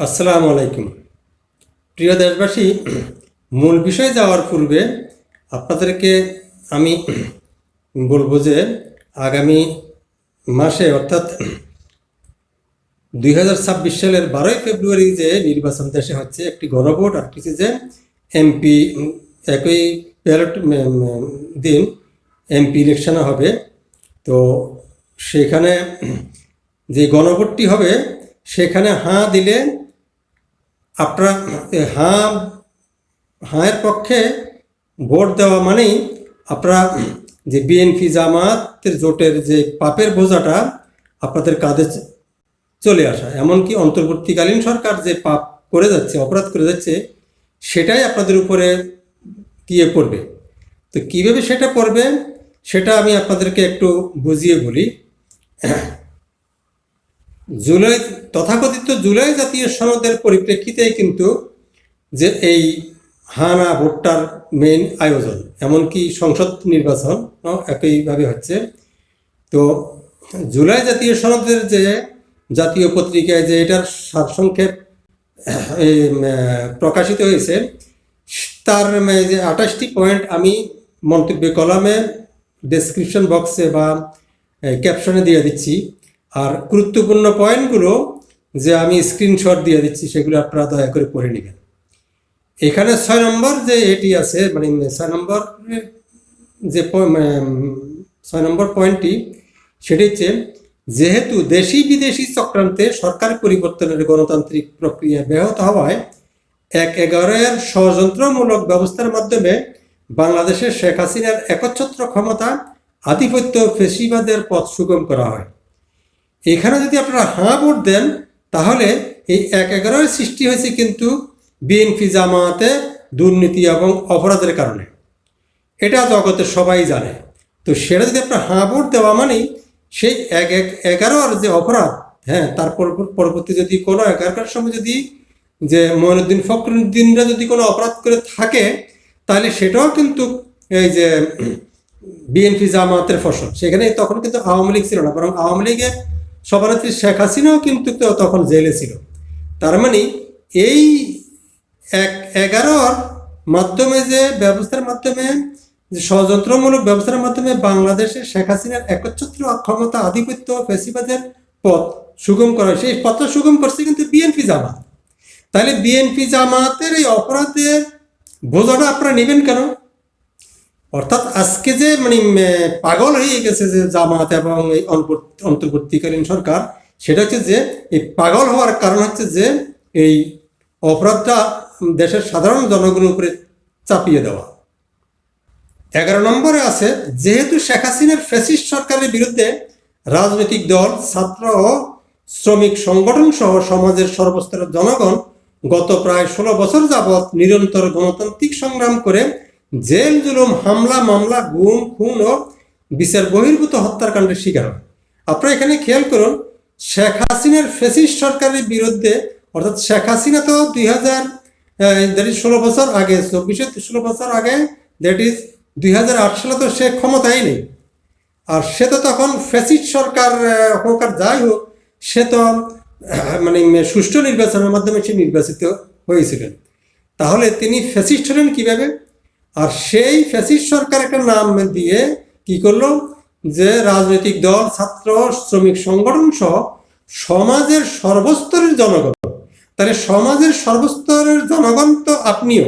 আসসালামু আলাইকুম। প্রিয় দেশবাসী, মূল বিষয়ে যাওয়ার পূর্বে আপনাদেরকে আমি বলবো যে আগামী মাসে অর্থাৎ 2026 সালের 12ই ফেব্রুয়ারি যে নির্বাচন দেশে হচ্ছে, একটি গণভোট আর কিছু যে এমপি একই ব্যালট দিন এমপি ইলেকশনে হবে। তো সেখানে যে গণভোটটি হবে সেখানে হাঁ দিলে আপনারা হাঁয়ের পক্ষে ভোট দেওয়া মানেই আপনারা যে বিএনপি জামাতের জোটের যে পাপের বোঝাটা আপনাদের কাঁধে চলে আসা, এমনকি অন্তর্বর্তীকালীন সরকার যে পাপ করে যাচ্ছে, অপরাধ করে যাচ্ছে, সেটাই আপনাদের উপরে গিয়ে পড়বে। তো কীভাবে সেটা পড়বে সেটা আমি আপনাদেরকে একটু বুঝিয়ে বলি। তথাকথিত জুলাই জাতীয় সনদের পরিপ্রেক্ষিতে কিন্তু যে এই হানা ভোটটার মেইন আয়োজন, এমনকি সংসদ নির্বাচন একইভাবে হচ্ছে। তো জুলাই জাতীয় সনদের যে জাতীয় পত্রিকায় যে এটার সারসংক্ষেপ প্রকাশিত হয়েছে, তার যে 28টি পয়েন্ট আমি মন্তব্য কলামে, ডেসক্রিপশন বক্সে বা ক্যাপশনে দিয়ে দিচ্ছি। আর গুরুত্বপূর্ণ পয়েন্টগুলো যে আমি স্ক্রিনশট দিয়ে দিচ্ছি, সেগুলো আপনারা দয়া করে পড়ে নেবেন। এখানে 6 নম্বর যে এটি আছে, মানে 6 নম্বর পয়েন্টটি, সেটি হচ্ছে, যেহেতু দেশি বিদেশি চক্রান্তে সরকার পরিবর্তনের গণতান্ত্রিক প্রক্রিয়া ব্যাহত হওয়ায় 1/11 ষড়যন্ত্রমূলক ব্যবস্থার মাধ্যমে বাংলাদেশের শেখ হাসিনার একচ্ছত্র ক্ষমতা, আধিপত্য, ফেসিবাদের পথ সুগম করা হয়। এখানে যদি আপনারা হাঁ ভোট দেন, তাহলে এই 1/11 সৃষ্টি হয়েছে কিন্তু বিএনপি জামাতে দুর্নীতি এবং অপরাধের কারণে, এটা জগতের সবাই জানে। তো সেটা যদি আপনার হাঁ ভোট দেওয়া মানেই সেই 1/11 যে অপরাধ, হ্যাঁ, তারপর পরবর্তী যদি কোনো 11টার সময় যদি যে মঈনুদ্দিন ফখরুদ্দিনরা যদি কোনো অপরাধ করে থাকে, তাহলে সেটাও কিন্তু এই যে বিএনপি জামাতের ফসল। সেখানে তখন কিন্তু আওয়ামী লীগ ছিল না, বরং আওয়ামী লীগের সভানেত্রী শেখ হাসিনাও কিন্তু তখন জেলে ছিল। তার মানে এই 1/11 মাধ্যমে যে ব্যবস্থার মাধ্যমে, যে ষড়যন্ত্রমূলক ব্যবস্থার মাধ্যমে বাংলাদেশের শেখ হাসিনার একচ্ছত্র ক্ষমতা, আধিপত্য, ফেসিবাদের পথ সুগম করা হয়, সেই পথটা সুগম করছে কিন্তু বিএনপি জামাত। তাহলে বিএনপি জামাতের এই অপরাধের বোঝাটা আপনারা নেবেন কেন? অর্থাৎ আজকে যে পাগল হয়ে গেছে যে জামাত এবং এই অন্তর্বর্তীকালীন সরকার, সেটা হচ্ছে যে এই পাগল হওয়ার কারণ হচ্ছে যে এই অপরাধটা দেশের সাধারণ জনগণের উপরে চাপিয়ে দেওয়া। 11 নম্বরে আছে, যেহেতু শেখ হাসিনার ফ্যাসিস্ট সরকারের বিরুদ্ধে রাজনৈতিক দল, ছাত্র ও শ্রমিক সংগঠন সহ সমাজের সর্বস্তরের জনগণ গত প্রায় 16 বছর যাবৎ নিরন্তর গণতান্ত্রিক সংগ্রাম করে জেল, জুলুম, হামলা, মামলা, গুম, খুন ও বিচার বহির্ভূত হত্যাকাণ্ডের শিকার হয়। আপনারা এখানে খেয়াল করুন, শেখ হাসিনার ফ্যাসিস্ট সরকারের বিরুদ্ধে, অর্থাৎ শেখ হাসিনা তো 16 বছর আগে, 16 বছর আগে, দ্যাট ইজ 2008 সালে তো সে ক্ষমতায় নেই। আর সে তো তখন ফ্যাসিস্ট সরকার হোক আর যাই হোক, সে তো সুষ্ঠু নির্বাচনের মাধ্যমে সে নির্বাচিত হয়েছিলেন। তাহলে তিনি ফ্যাসিস্ট হলেন কিভাবে? আর সেই ফ্যাসিস্ট সরকার একটা নাম দিয়ে কি করলো, যে রাজনৈতিক দল, ছাত্র, শ্রমিক সংগঠন সহ সমাজের সর্বস্তরের জনগণ, তাহলে সমাজের সর্বস্তরের জনগণ তো আপনিও।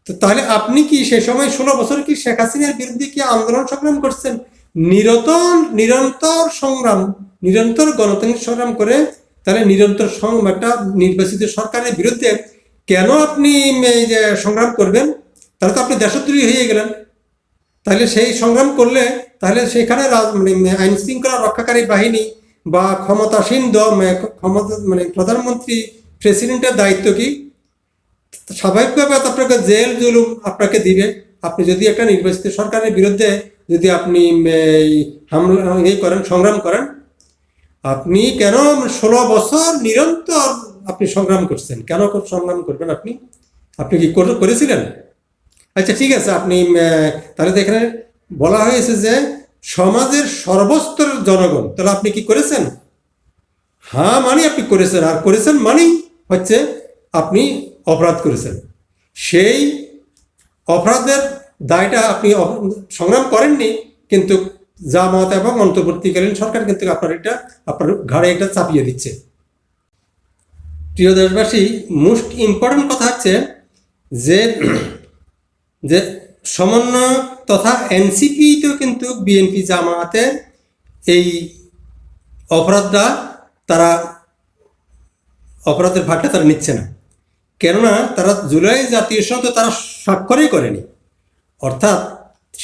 তো তাহলে আপনি কি সে সময় 16 বছর কি শেখ হাসিনার বিরুদ্ধে কি আন্দোলন সংগ্রাম করছেন? নিরন্তর সংগ্রাম, নিরন্তর গণতান্ত্রিক সংগ্রাম করে তাহলে নিরন্তর একটা নির্বাচিত সরকারের বিরুদ্ধে কেন আপনি এই যে সংগ্রাম করবেন? তাহলে তো আপনি দেশদ্রোহী হয়ে গেলেন। তাহলে সেই সংগ্রাম করলে তাহলে সেখানে আইন শৃঙ্খলা রক্ষাকারী বাহিনী বা ক্ষমতাসীন দল, ক্ষমতা প্রধানমন্ত্রী, প্রেসিডেন্টের দায়িত্ব কি? স্বাভাবিকভাবে আপনাকে জেল, জুলুম আপনাকে দিবে। আপনি যদি একটা নির্বাচিত সরকারের বিরুদ্ধে যদি আপনি সংগ্রাম করেন, আপনি কেন 16 বছর নিরন্তর আপনি সংগ্রাম করছেন? কেন সংগ্রাম করবেন আপনি? আপনি কি করেছিলেন? আচ্ছা, ঠিক আছে, আপনি তাহলে তো এখানে বলা হয়েছে যে সমাজের সর্বস্তরের জনগণ, তাহলে আপনি কি করেছেন? হ্যাঁ মানে আপনি করেছেন, আর করেছেন মানেই হচ্ছে আপনি অপরাধ করেছেন, সেই অপরাধের দায়টা আপনি সংগ্রাম করেননি, কিন্তু জামাত এবং অন্তর্বর্তীকালীন সরকার কিন্তু আপনার ঘাড়ে এটা চাপিয়ে দিচ্ছে। প্রিয় দেশবাসী, মোস্ট ইম্পর্টেন্ট কথা হচ্ছে যে যে সমন্বয়ক তথা এনসিপিতেও কিন্তু বিএনপি জামায়াতের এই অপরাধের ভাগটা তারা নিচ্ছে না। কেননা তারা জুলাই জাতীয় সনদ তারা স্বাক্ষরই করেনি। অর্থাৎ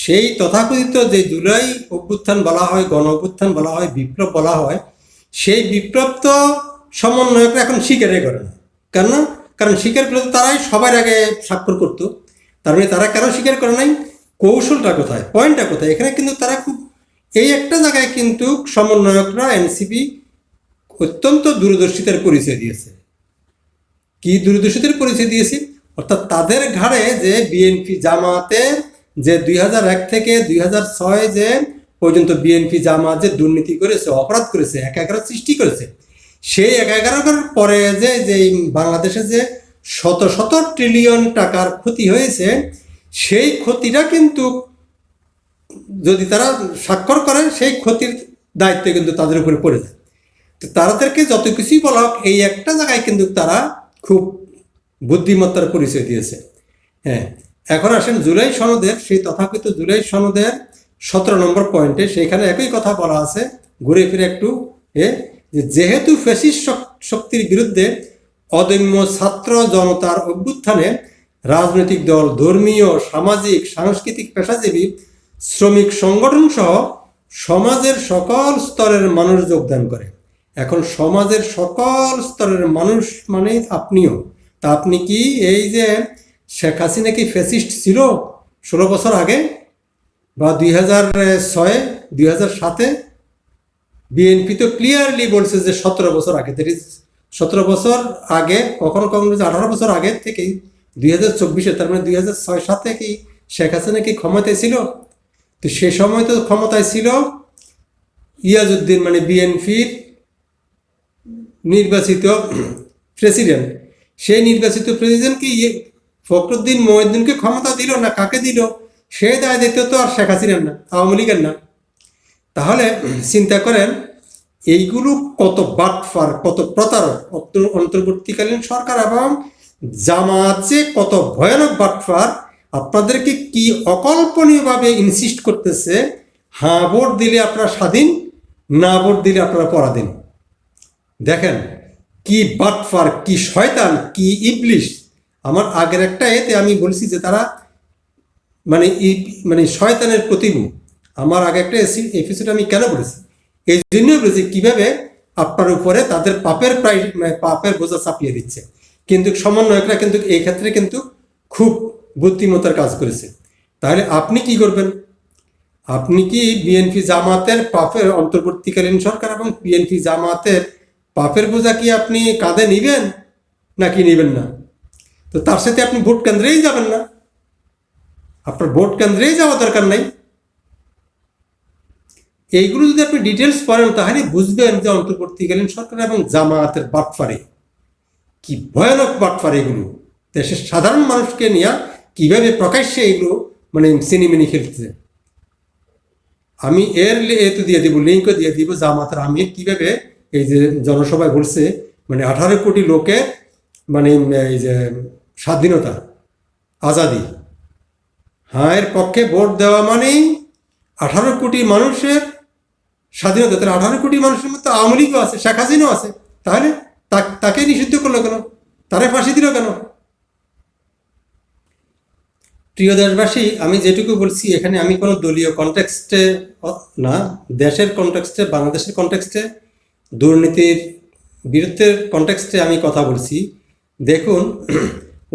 সেই তথাকথিত যে জুলাই অভ্যুত্থান বলা হয়, গণ অভ্যুত্থান বলা হয়, বিপ্লব বলা হয়, সেই বিপ্লব তো সমন্বয়করা এখন স্বীকারই করে না। কারণ স্বীকার করলে তো তারাই সবার আগে স্বাক্ষর করতো। তার মানে তারা কেন স্বীকার করে নাই? কৌশলটা কোথায়, পয়েন্টটা কোথায়? এখানে কিন্তু তারা খুব এই একটা জায়গায় কিন্তু সমন্বয়করা এনসিপি অত্যন্ত দূরদর্শিতার পরিচয় দিয়েছে। কি দূরদর্শিতার পরিচয় দিয়েছে? অর্থাৎ তাদের ঘাড়ে যে বিএনপি জামাতের যে 2001 থেকে 2006 যে পর্যন্ত বিএনপি জামাত যে দুর্নীতি করেছে, অপরাধ করেছে, একাগার সৃষ্টি করেছে, সেই একাগার পরে যে বাংলাদেশে যে শত শত ট্রিলিয়ন টাকার ক্ষতি হয়েছে, সেই ক্ষতিটা কিন্তু যদি তারা স্বাক্ষর করে, সেই ক্ষতির দায়িত্ব কিন্তু তাদের উপরে পড়ে যায়। তো তাদেরকে যত কিছুই বলা হোক, এই একটা জায়গায় কিন্তু তারা খুব বুদ্ধিমত্তার পরিচয় দিয়েছে। হ্যাঁ, এখন আসেন জুলাই সনদের, সেই তথাকথিত জুলাই সনদের 17 নম্বর পয়েন্টে সেইখানে একই কথা বলা আছে, ঘুরে ফিরে একটু যেহেতু ফ্যাসিস্ট শক্তির বিরুদ্ধে অদম্য ছাত্র জনতার অভ্যুত্থানে রাজনৈতিক দল, ধর্মীয়, সামাজিক, সাংস্কৃতিক, পেশাজীবী, শ্রমিক সংগঠন সহ সমাজের সকল স্তরের মানুষ যোগদান করে। এখন সমাজের সকল স্তরের মানুষ মানে আপনিও। তা আপনি কি এই যে শেখ হাসিনা কি ফ্যাসিস্ট ছিল 16 বছর আগে বা 2006, 2007? বিএনপি তো ক্লিয়ারলি বলছে যে 17 বছর আগে, দ্যাট ইজ 17 বছর আগে, কখনো কখনো 18 বছর আগে থেকেই 2024-এ, তার মানে 2006-7 কি শেখ হাসিনা কি ক্ষমতায় ছিল? তো সে সময় তো ক্ষমতায় ছিল ইয়াজউদ্দিন, মানে বিএনপির নির্বাচিত প্রেসিডেন্ট। সেই নির্বাচিত প্রেসিডেন্টকে ফখরুদ্দিন মহিউদ্দিনকে ক্ষমতা দিল না, কাকে দিল? সে দায় দিত তো আর শেখ হাসিনার না, আওয়ামী লীগের না। তাহলে চিন্তা করেন এইগুলো কত বাটফার, কত প্রতারক। অন্তর্বর্তীকালীন সরকার এবং জামাত যে কত ভয়ানক বাটফার, আপনাদেরকে কি অকল্পনীয়ভাবে ইনসিস্ট করতেছে, হ্যাঁ ভোট দিলে আপনারা স্বাধীন, না ভোট দিলে আপনারা পরাধীন। দেখেন কি বাটফার, কি শয়তান, কি ইবলিশ। আমার আগের একটা এতে আমি বলছি যে তারা মানে শয়তানের প্রতিরূপ। আমার আগে একটা এপিসোড আমি কেন বলেছি, এই জন্যই বলেছি কিভাবে আপনার উপরে তাদের পাপের বোঝা চাপিয়ে দিচ্ছে। কিন্তু সমন্বয়করা কিন্তু এই ক্ষেত্রে কিন্তু খুব বুদ্ধিমত্তার কাজ করেছে। তাহলে আপনি কি করবেন? আপনি কি বিএনপি জামাতের পাপের, অন্তর্বর্তীকালীন সরকার এবং বিএনপি জামাতের পাপের বোঝা কি আপনি কাঁধে নিবেন নাকি নিবেন না? তো তার সাথে আপনি ভোট কেন্দ্রেই যাবেন না, আপনার ভোট কেন্দ্রেই যাওয়া দরকার নাই। এইগুলো যদি আপনি ডিটেলস পড়েন তাহলে বুঝবেন যে অন্তর্বর্তীকালীন সরকার এবং জামায়াতের বাটফারে কি ভয়ানক বাটফারে। এগুলো দেশের সাধারণ মানুষকে নিয়ে কিভাবে প্রকাশ্যে এগুলো মানে সিনেমিনি খেলতেছে। আমি এর এতে দিয়ে দিব, লিঙ্কও দিয়ে দিব, জামাতের আমির কিভাবে এই যে জনসভায় বলছে মানে 18 কোটি লোকের মানে এই যে স্বাধীনতা, আজাদি, হ্যাঁ এর পক্ষে ভোট দেওয়া মানেই 18 কোটি মানুষের স্বাধীনতা। তাহলে 18 কোটি মানুষের মধ্যে আওয়ামী লীগও আছে, শেখ হাসিনাও আছে, তাহলে তাকে নিষিদ্ধ করলো কেন? তারে ফাঁসি দিল কেন? প্রিয় দেশবাসী, আমি যেটুকু বলছি এখানে আমি কোনো দলীয় কনটেক্সটে না, দেশের কনটেক্সটে, বাংলাদেশের কনটেক্সটে, দুর্নীতির বিরুদ্ধে কনটেক্সটে আমি কথা বলছি। দেখুন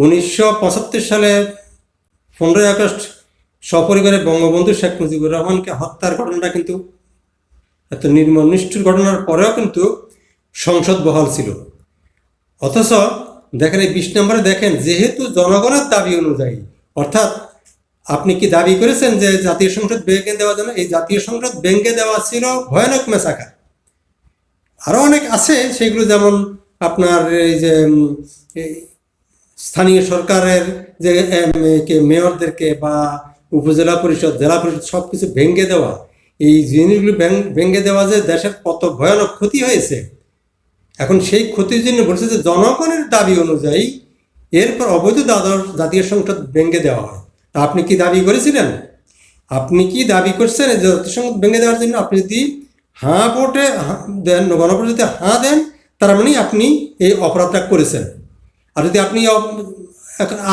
1975 সালে 15ই আগস্ট সপরিবারে বঙ্গবন্ধু শেখ মুজিবুর রহমানকে হত্যার ঘটনাটা কিন্তু এত নির্মম নিষ্ঠুর ঘটনার পরেও কিন্তু সংসদ বহাল ছিল। অথচ দেখেন এই 20 নম্বরে দেখেন, যেহেতু জনগণের দাবি অনুযায়ী, অর্থাৎ আপনি কি দাবি করেছেন যে জাতীয় সংসদ ভেঙে দেওয়ার জন্য? এই জাতীয় সংসদ ভেঙে দেওয়া ছিল ভয়ানক মেসাকার। আরও অনেক আছে সেগুলো, যেমন আপনার এই যে এই স্থানীয় সরকারের যে মেয়রদেরকে বা উপজেলা পরিষদ, জেলা পরিষদ সব কিছু ভেঙে দেওয়া, এই জিনিসগুলো ভেঙে দেওয়া যে দেশের কত ভয়ানক ক্ষতি হয়েছে। এখন সেই ক্ষতির জন্য বলছে যে জনগণের দাবি অনুযায়ী এরপর অবৈধ দ্বাদশ জাতীয় সংসদ ভেঙে দেওয়া হয়। তা আপনি কি দাবি করেছিলেন? আপনি কি দাবি করছেন যে জাতীয় সংসদ ভেঙে দেওয়ার জন্য? আপনি যদি হাঁ ভোটে দেন, গণভোটে যদি হাঁ দেন, তার মানে আপনি এই অপরাধটা করেছেন। আর যদি আপনি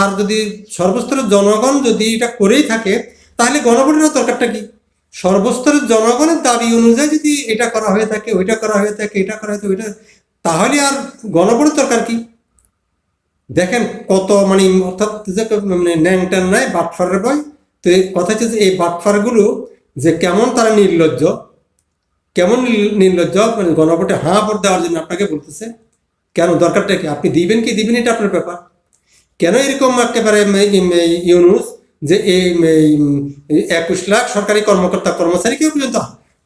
আর যদি সর্বস্তরের জনগণ যদি এটা করেই থাকে, তাহলে গণভোটের দরকারটা কি? সর্বস্তরের জনগণের দাবি অনুযায়ী যদি এটা করা হয়ে থাকে, ওইটা করা হয়ে থাকে, এটা করা হয়ে থাকে, ওইটা, তাহলে আর গণভোটের দরকার কি? দেখেন কত মানে অর্থাৎ মানে ন্যাংটান নাই বাটফারের বই। তো এই কথা হচ্ছে যে এই বাটফারগুলো যে কেমন তারা নির্লজ্জ, কেমন নির্লজ্জ, মানে গণভোটে হাঁ ভোট দেওয়ার জন্য আপনাকে বলতেছে। কেন? দরকারটা কি? আপনি দিবেন কি দিবেন এটা আপনার ব্যাপার। কেন এরকম একেবারে ইউনুস যে এই 21 লাখ সরকারি কর্মকর্তা কর্মচারীকেও পর্যন্ত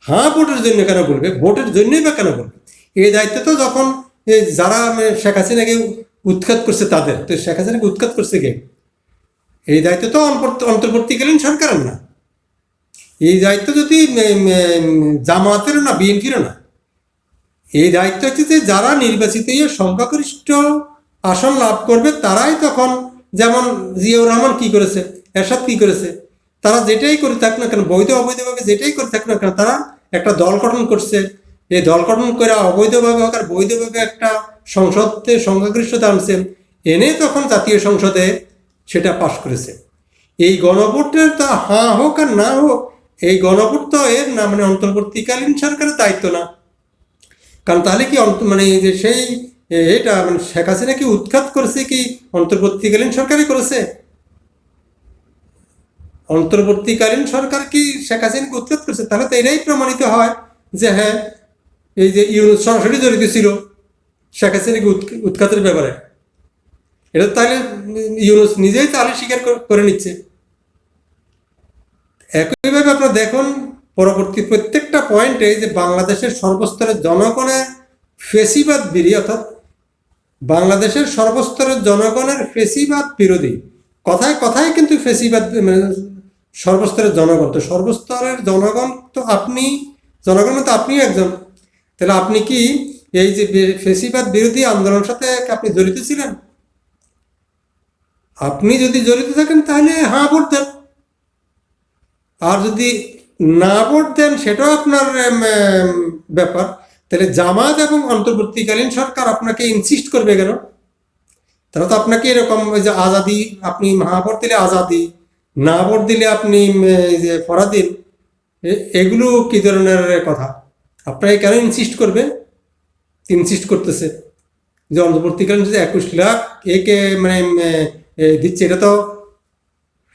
হাঁ ভোটের জন্য কেন বলবে? ভোটের জন্যই বা কেন বলবে? এই দায়িত্ব তো যখন যারা শেখ হাসিনাকে উৎখাত করছে তাদের, তো শেখ হাসিনাকে উৎখাত করছে কে? এই দায়িত্ব তো অন্তর্বর্তীকালীন সরকারের না। এই দায়িত্ব যদি জামাতেরও না, বিএনপিরও না। এই দায়িত্ব হচ্ছে যে যারা নির্বাচিত সংখ্যাগরিষ্ঠ আসন লাভ করবে তারাই তখন, যেমন জিয়াউর রহমান কি করেছে, এরশাদ কি করেছে, তারা যেটাই করে থাক না কেন, বৈধ অবৈধভাবে যেটাই করে থাক না কেন, তারা একটা দল গঠন করছে। এই দল গঠন করে অবৈধভাবে হোক আর বৈধভাবে একটা সংসদে সংখ্যাগরিষ্ঠতা আনছে, এনে তখন জাতীয় সংসদে সেটা পাশ করেছে। এই গণভোটের তো হাঁ হোক আর না হোক, এই গণভোট তো এর না মানে অন্তর্বর্তীকালীন সরকারের দায়িত্ব না। কারণ তাহলে কি মানে যে সেই এটা মানে শেখ হাসিনা কি উৎখাত করেছে কি অন্তর্বর্তীকালীন সরকারই করেছে? অন্তর্বর্তীকালীন সরকার কি শেখ হাসিনাকে উৎখাত করেছে? তাহলে তো এটাই প্রমাণিত হয় যে হ্যাঁ, এই যে ইউনুস সরাসরি জড়িত ছিল শেখ হাসিনাকে উৎখাতের ব্যাপারে। এটা তাহলে ইউনুস নিজেই তাহলে স্বীকার করে নিচ্ছে। একইভাবে আপনারা দেখুন পরবর্তী প্রত্যেকটা পয়েন্টে যে বাংলাদেশের সর্বস্তরের জনগণের ফেসিবাদ বিরোধী, অর্থাৎ বাংলাদেশের সর্বস্তরের জনগণের ফেসিবাদ বিরোধী, কথায় কথায় কিন্তু ফেসিবাদ মানে সর্বস্তরের জনগণ। তো সর্বস্তরের জনগণ তো আপনি, জনগণ তো আপনিও একজন। তাহলে আপনি কি এই যে ফেসিবাদ বিরোধী আন্দোলনের সাথে আপনি জড়িত ছিলেন? আপনি যদি জড়িত থাকেন তাহলে হাঁ ভোট দেন, আর যদি না ভোট দেন সেটাও আপনার ব্যাপার। তাহলে জামাত এবং অন্তর্বর্তীকালীন সরকার আপনাকে ইনসিস্ট করবে কেন? তারা তো আপনাকে এরকম ওই যে আজাদি, আপনি হা ভোট দিলে আজাদি, না ভোট দিলে আপনি এই যে পরাধীন, এগুলো কি ধরনের কথা? আপনাকে কেন ইনসিস্ট করবে? ইনসিস্ট করতেছে যে অন্তর্বর্তীকালীন যে 21 লাখ একে মানে দিচ্ছে, এটা তো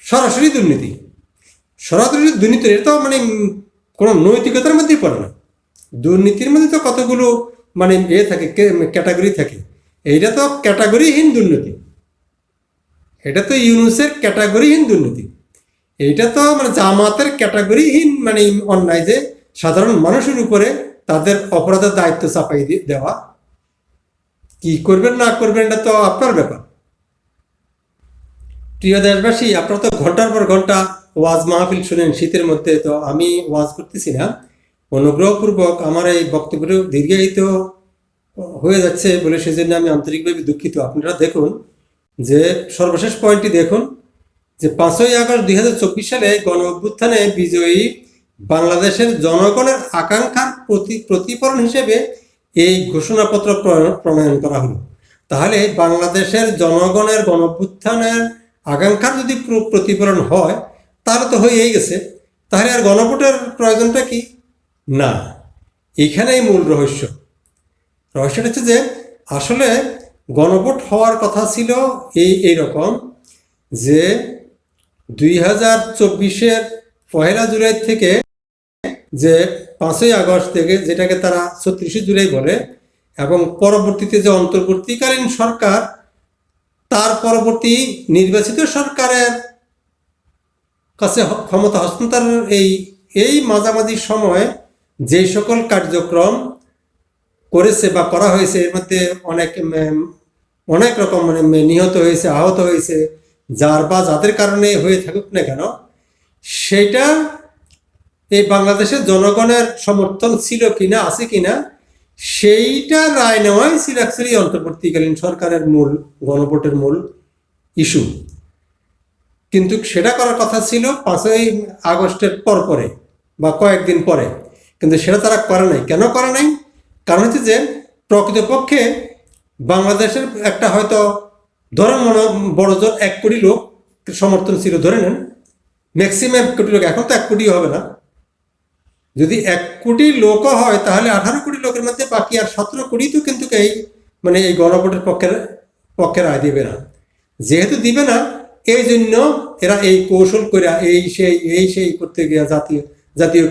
সরাসরি দুর্নীতি। সরাসরি দুর্নীতি, এটা তো মানে কোনো নৈতিকতার মধ্যেই পড়ে না। দুর্নীতির মধ্যে তো কতগুলো মানে থাকে, ক্যাটাগরি থাকে। এইটা তো ক্যাটাগরিহীন দুর্নীতি, এটা তো ইউনুসের ক্যাটাগরিহীন দুর্নীতি। এইটা তো মানে জামাতের ক্যাটাগরিহীন মানে অন্যায়, যে সাধারণ মানুষের উপরে তাদের অপরাধের দায়িত্ব চাপাই দেওয়া। কি করবেন না করবেন এটা তো আপনার ব্যাপার। প্রিয় দেশবাসী, আপনারা তো ঘন্টার পর ঘন্টা ওয়াজ মাহফিল শুনেন শীতের মধ্যে, তো আমি ওয়াজ করতেছি না। অনুগ্রহপূর্বক আমার এই বক্তব্য দীর্ঘায়িত হয়ে যাচ্ছে বলে সেজন্য আমি আন্তরিকভাবে দুঃখিত। আপনারা দেখুন যে সর্বশেষ পয়েন্টটি দেখুন যে 5ই আগস্ট 2024 সালে গণ অভ্যুত্থানে বিজয়ী বাংলাদেশের জনগণের আকাঙ্ক্ষার প্রতিফলন হিসেবে এই ঘোষণাপত্র প্রণয়ন করা হলো। তাহলে বাংলাদেশের জনগণের গণ অভ্যুত্থানের আকাঙ্ক্ষার যদি প্রতিফলন হয় তাহলে তো হয়েই গেছে, তাহলে আর গণভোটের প্রয়োজনটা কি? না, এখানেই মূল রহস্য। রহস্যটা হচ্ছে যে আসলে গণভোট হওয়ার কথা ছিল এইরকম যে 2024-এর 1 জুলাই থেকে যে 5ই আগস্ট থেকে, যেটাকে তারা 36 জুলাই বলে, এবং পরবর্তীতে যে অন্তর্বর্তীকালীন সরকার, তার পরবর্তী নির্বাচিত সরকারের কাছে ক্ষমতা হস্তান্তরের এই মাঝামাঝি সময়ে যে সকল কার্যক্রম করেছে বা করা হয়েছে, এর মধ্যে অনেক অনেক রকম নিহত হয়েছে, আহত হয়েছে, যার বা যাদের কারণে হয়ে থাকুক না কেন, সেটা এই বাংলাদেশের জনগণের সমর্থন ছিল কিনা, আছে কিনা, সেইটা রায় নেওয়াই ছিল অ্যাকচুয়ালি অন্তর্বর্তীকালীন সরকারের মূল গণভোটের মূল ইস্যু। কিন্তু সেটা করার কথা ছিল 5ই আগস্টের পরে বা কয়েকদিন পরে, কিন্তু সেটা তারা করে নাই। কেন করে নাই? কারণ হচ্ছে যে প্রকৃতপক্ষে বাংলাদেশের একটা হয়তো ধরেন বড় জোর 1 কোটি লোক সমর্থন ছিল, ধরে নেন ম্যাক্সিমাম 1 কোটি লোক, এখন তো 1 কোটিও হবে না। যদি 1 কোটি লোকও হয় তাহলে 18 কোটি লোকের মধ্যে বাকি আর 17 কোটি তো কিন্তু এই গণভোটের পক্ষে রায় দিবে না। যেহেতু দিবে না, এই জন্য এরা এই কৌশল করে এই সেই করতে গিয়ে জাতীয়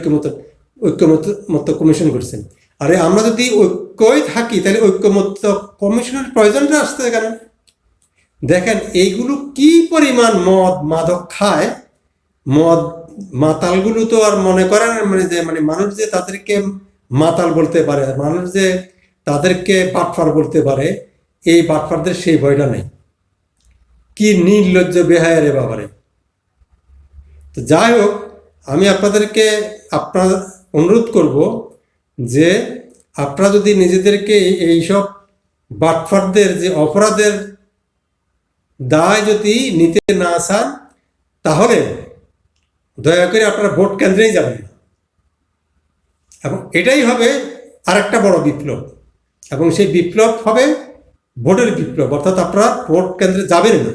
ঐক্যমত্য কমিশন করছেন। আরে আমরা যদি ঐক্যই থাকি তাহলে ঐক্যমত্য কমিশনের প্রয়োজনটা আসতে কেন? দেখেন এইগুলো কি পরিমাণ মদ মাদক খায়। মদ মাতালগুলো তো আর মনে করেন মানুষ যে তাদেরকে মাতাল বলতে পারে, মানুষ যে তাদেরকে বাটফার বলতে পারে, এই বাটফারদের সেই ভয়টা নেই। কি নির্লজ্জ বেহায়া রে বাবারে। তো যাই হোক, আমি আপনার অনুরোধ করব যে আপনারা যদি নিজেদেরকে এইসব বাটফারদের যে অপরাধের দায় যদি নিতে না চান, তাহলে দয়া করে আপনারা ভোট কেন্দ্রেই যাবেন না। এবং এটাই হবে আরেকটা বড় বিপ্লব, এবং সেই বিপ্লব হবে ভোটের বিপ্লব, অর্থাৎ আপনারা ভোট কেন্দ্রে যাবেন না।